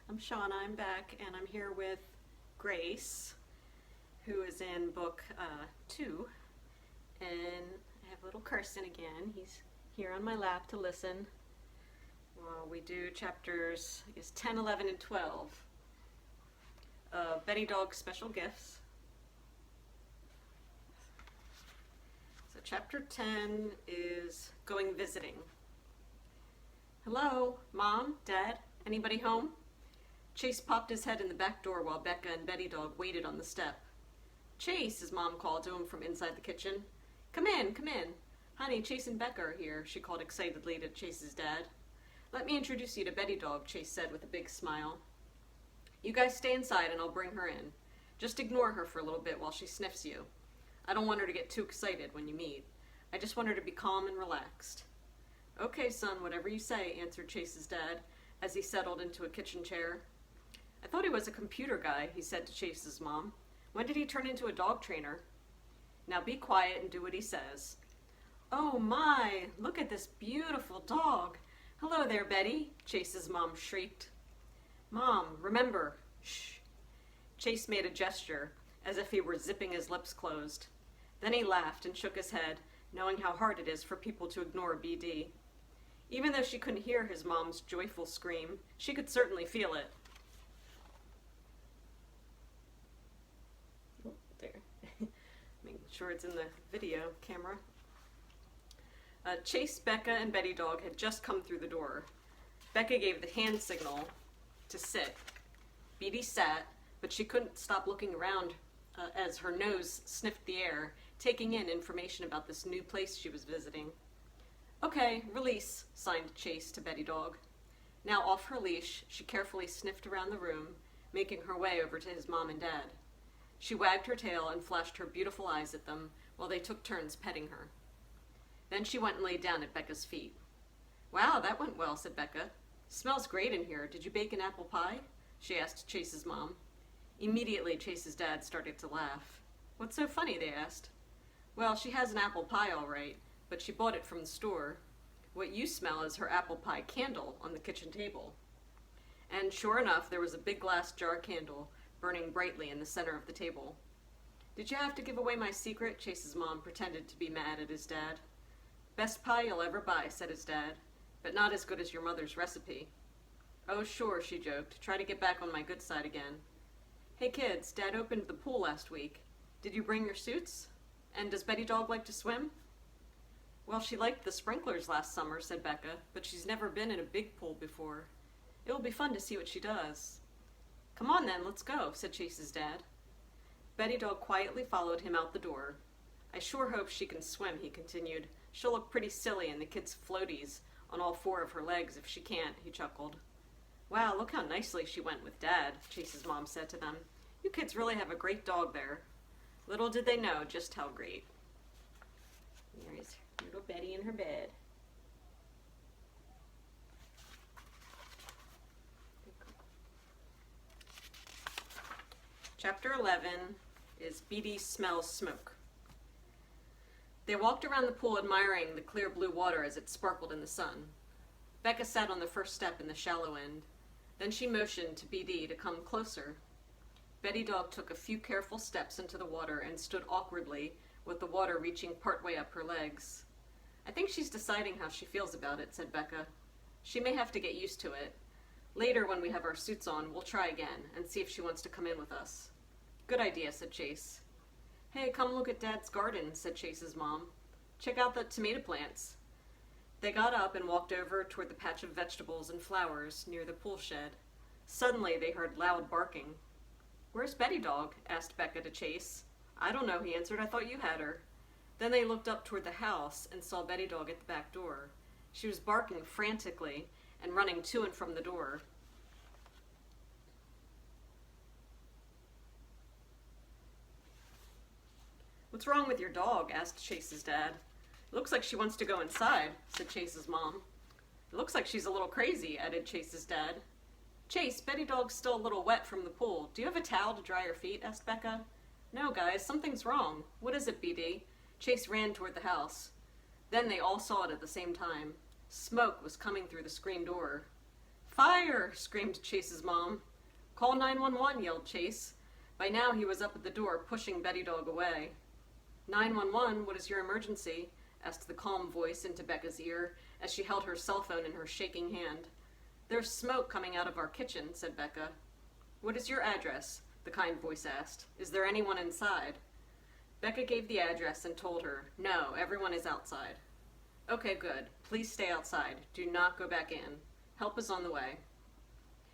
I'm Shauna, I'm back, and I'm here with Grace, who is in book 2, and I have little Carson again. He's here on my lap to listen while we do chapters, 10, 11, and 12 of Betty Dog's Special Gifts. So chapter 10 is Going Visiting. Hello, Mom, Dad, anybody home? Chase popped his head in the back door while Becca and Betty Dog waited on the step. Chase, his mom called to him from inside the kitchen. Come in, come in. Honey, Chase and Becca are here, she called excitedly to Chase's dad. Let me introduce you to Betty Dog, Chase said with a big smile. You guys stay inside and I'll bring her in. Just ignore her for a little bit while she sniffs you. I don't want her to get too excited when you meet. I just want her to be calm and relaxed. Okay, son, whatever you say, answered Chase's dad as he settled into a kitchen chair. I thought he was a computer guy, he said to Chase's mom. When did he turn into a dog trainer? Now be quiet and do what he says. Oh my, look at this beautiful dog. Hello there, Betty, Chase's mom shrieked. Mom, remember, shh. Chase made a gesture, as if he were zipping his lips closed. Then he laughed and shook his head, knowing how hard it is for people to ignore BD. Even though she couldn't hear his mom's joyful scream, she could certainly feel it. Oh, there. Making sure it's in the video camera. Chase, Becca, and Betty Dog had just come through the door. Becca gave the hand signal to sit. BD sat, but she couldn't stop looking around as her nose sniffed the air, taking in information about this new place she was visiting. Okay, release, signed Chase to Betty Dog. Now off her leash, she carefully sniffed around the room, making her way over to his mom and dad. She wagged her tail and flashed her beautiful eyes at them while they took turns petting her. Then she went and laid down at Becca's feet. Wow, that went well, said Becca. Smells great in here. Did you bake an apple pie? She asked Chase's mom. Immediately, Chase's dad started to laugh. What's so funny, they asked. Well, she has an apple pie all right, but she bought it from the store. What you smell is her apple pie candle on the kitchen table. And sure enough, there was a big glass jar candle burning brightly in the center of the table. Did you have to give away my secret? Chase's mom pretended to be mad at his dad. Best pie you'll ever buy, said his dad, but not as good as your mother's recipe. Oh, sure, she joked. Try to get back on my good side again. Hey kids, Dad opened the pool last week. Did you bring your suits? And does Betty Dog like to swim? Well, she liked the sprinklers last summer, said Becca, but she's never been in a big pool before. It will be fun to see what she does. Come on then, let's go, said Chase's dad. Betty Dog quietly followed him out the door. I sure hope she can swim, he continued. She'll look pretty silly in the kids' floaties on all 4 of her legs if she can't, he chuckled. Wow, look how nicely she went with Dad, Chase's mom said to them. You kids really have a great dog there. Little did they know just how great. There's little Betty in her bed. Chapter 11 is BD Smells Smoke. They walked around the pool admiring the clear blue water as it sparkled in the sun. Becca sat on the first step in the shallow end. Then she motioned to BD to come closer. Betty Dog took a few careful steps into the water and stood awkwardly, with the water reaching partway up her legs. I think she's deciding how she feels about it, said Becca. She may have to get used to it. Later, when we have our suits on, we'll try again and see if she wants to come in with us. Good idea, said Chase. Hey, come look at Dad's garden, said Chase's mom. Check out the tomato plants. They got up and walked over toward the patch of vegetables and flowers near the pool shed. Suddenly, they heard loud barking. Where's Betty Dog? Asked Becca to Chase. I don't know, he answered. I thought you had her. Then they looked up toward the house and saw Betty Dog at the back door. She was barking frantically and running to and from the door. What's wrong with your dog? Asked Chase's dad. Looks like she wants to go inside, said Chase's mom. It looks like she's a little crazy, added Chase's dad. Chase, Betty Dog's still a little wet from the pool. Do you have a towel to dry her feet? Asked Becca. No, guys, something's wrong. What is it, BD? Chase ran toward the house. Then they all saw it at the same time. Smoke was coming through the screen door. Fire! Screamed Chase's mom. Call 911, yelled Chase. By now he was up at the door, pushing Betty Dog away. 911, what is your emergency? Asked the calm voice into Becca's ear as she held her cell phone in her shaking hand. There's smoke coming out of our kitchen, said Becca. What is your address? The kind voice asked. Is there anyone inside? Becca gave the address and told her, no, everyone is outside. Okay, good. Please stay outside. Do not go back in. Help is on the way.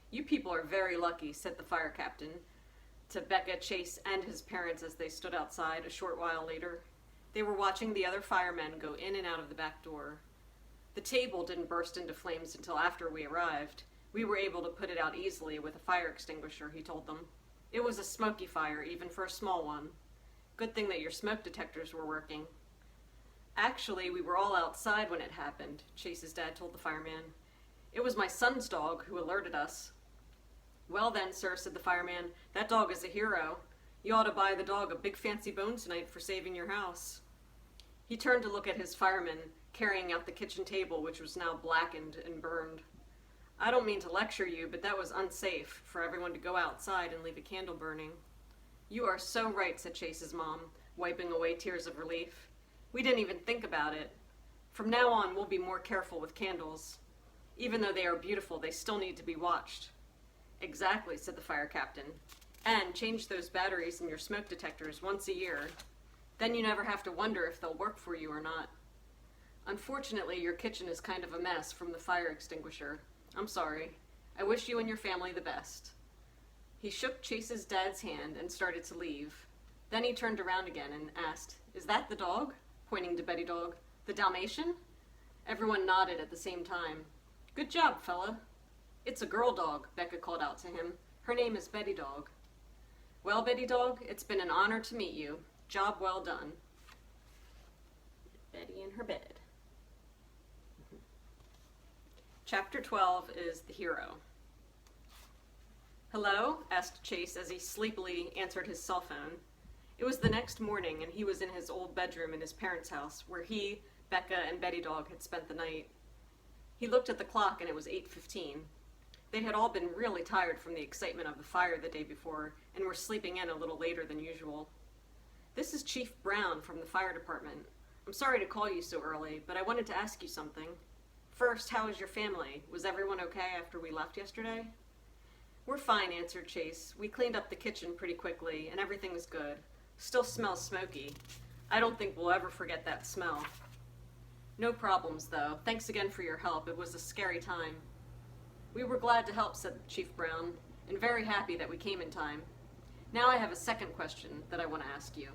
You people are very lucky, said the fire captain to Becca, Chase, and his parents as they stood outside a short while later. They were watching the other firemen go in and out of the back door. The table didn't burst into flames until after we arrived. We were able to put it out easily with a fire extinguisher, he told them. It was a smoky fire, even for a small one. Good thing that your smoke detectors were working. Actually, we were all outside when it happened, Chase's dad told the fireman. It was my son's dog who alerted us. Well then, sir, said the fireman, that dog is a hero. You ought to buy the dog a big fancy bone tonight for saving your house. He turned to look at his fireman, carrying out the kitchen table, which was now blackened and burned. I don't mean to lecture you, but that was unsafe for everyone to go outside and leave a candle burning. You are so right, said Chase's mom, wiping away tears of relief. We didn't even think about it. From now on, we'll be more careful with candles. Even though they are beautiful, they still need to be watched. Exactly, said the fire captain. And change those batteries in your smoke detectors once a year. Then you never have to wonder if they'll work for you or not. Unfortunately, your kitchen is kind of a mess from the fire extinguisher. I'm sorry. I wish you and your family the best. He shook Chase's dad's hand and started to leave. Then he turned around again and asked, Is that the dog? Pointing to Betty Dog. The Dalmatian? Everyone nodded at the same time. Good job, fella. It's a girl dog, Becca called out to him. Her name is Betty Dog. Well, Betty Dog, it's been an honor to meet you. Job well done. Betty in her bed. Chapter 12 is The Hero. Hello? Asked Chase as he sleepily answered his cell phone. It was the next morning, and he was in his old bedroom in his parents' house, where he, Becca, and Betty Dog had spent the night. He looked at the clock, and it was 8:15. They had all been really tired from the excitement of the fire the day before, and were sleeping in a little later than usual. This is Chief Brown from the fire department. I'm sorry to call you so early, but I wanted to ask you something. First, how is your family? Was everyone okay after we left yesterday? We're fine, answered Chase. We cleaned up the kitchen pretty quickly, and everything is good. Still smells smoky. I don't think we'll ever forget that smell. No problems, though. Thanks again for your help. It was a scary time. We were glad to help, said Chief Brown, and very happy that we came in time. Now I have a second question that I want to ask you.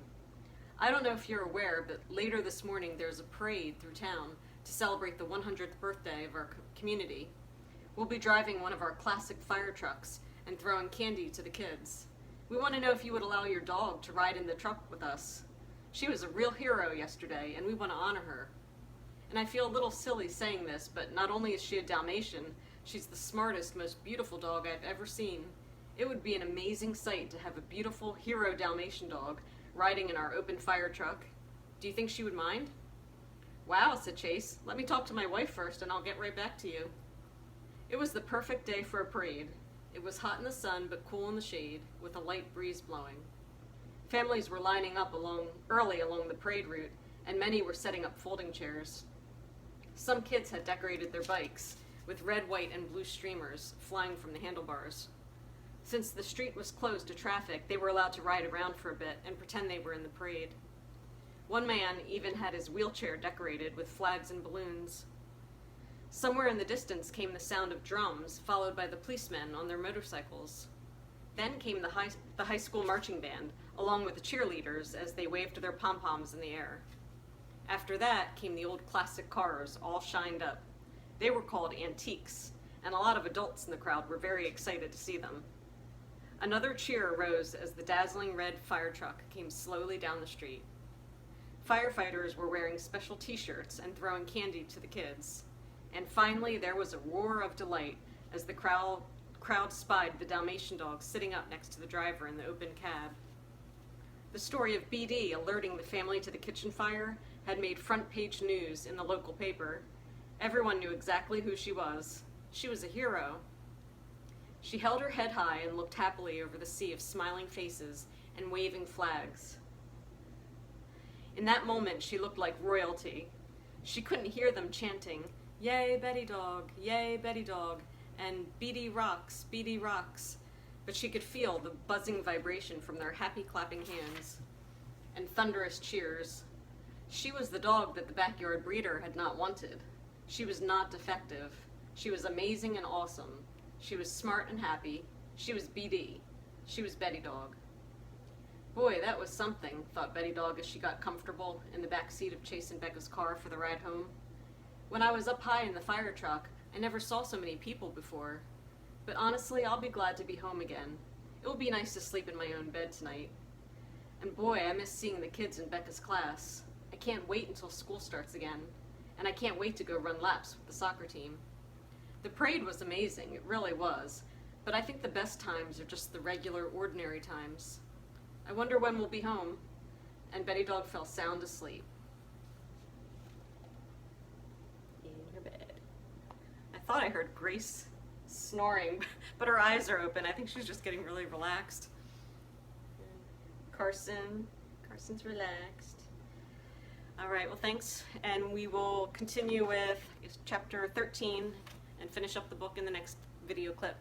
I don't know if you're aware, but later this morning there's a parade through town to celebrate the 100th birthday of our community. We'll be driving one of our classic fire trucks and throwing candy to the kids. We want to know if you would allow your dog to ride in the truck with us. She was a real hero yesterday, and we want to honor her. And I feel a little silly saying this, but not only is she a Dalmatian, she's the smartest, most beautiful dog I've ever seen. It would be an amazing sight to have a beautiful hero Dalmatian dog riding in our open fire truck. Do you think she would mind? Wow, said Chase. Let me talk to my wife first, and I'll get right back to you. It was the perfect day for a parade. It was hot in the sun, but cool in the shade, with a light breeze blowing. Families were lining up early along the parade route, and many were setting up folding chairs. Some kids had decorated their bikes with red, white, and blue streamers flying from the handlebars. Since the street was closed to traffic, they were allowed to ride around for a bit and pretend they were in the parade. One man even had his wheelchair decorated with flags and balloons. Somewhere in the distance came the sound of drums, followed by the policemen on their motorcycles. Then came the high school marching band, along with the cheerleaders as they waved their pom-poms in the air. After that came the old classic cars, all shined up. They were called antiques, and a lot of adults in the crowd were very excited to see them. Another cheer arose as the dazzling red fire truck came slowly down the street. Firefighters were wearing special t-shirts and throwing candy to the kids. And finally, there was a roar of delight as the crowd spied the Dalmatian dog sitting up next to the driver in the open cab. The story of BD alerting the family to the kitchen fire had made front-page news in the local paper. Everyone knew exactly who she was. She was a hero. She held her head high and looked happily over the sea of smiling faces and waving flags. In that moment, she looked like royalty. She couldn't hear them chanting, "Yay, Betty Dog, yay, Betty Dog," and "Beady rocks, Beady rocks," but she could feel the buzzing vibration from their happy clapping hands and thunderous cheers. She was the dog that the backyard breeder had not wanted. She was not defective. She was amazing and awesome. She was smart and happy. She was BD. She was Betty Dog. Boy, that was something, thought Betty Dog as she got comfortable in the back seat of Chase and Becca's car for the ride home. When I was up high in the fire truck, I never saw so many people before. But honestly, I'll be glad to be home again. It will be nice to sleep in my own bed tonight. And boy, I miss seeing the kids in Becca's class. I can't wait until school starts again. And I can't wait to go run laps with the soccer team. The parade was amazing, it really was. But I think the best times are just the regular, ordinary times. I wonder when we'll be home. And Betty Dog fell sound asleep. In her bed. I thought I heard Grace snoring, but her eyes are open. I think she's just getting really relaxed. Carson's relaxed. All right, well, thanks. And we will continue with chapter 13 and finish up the book in the next video clip.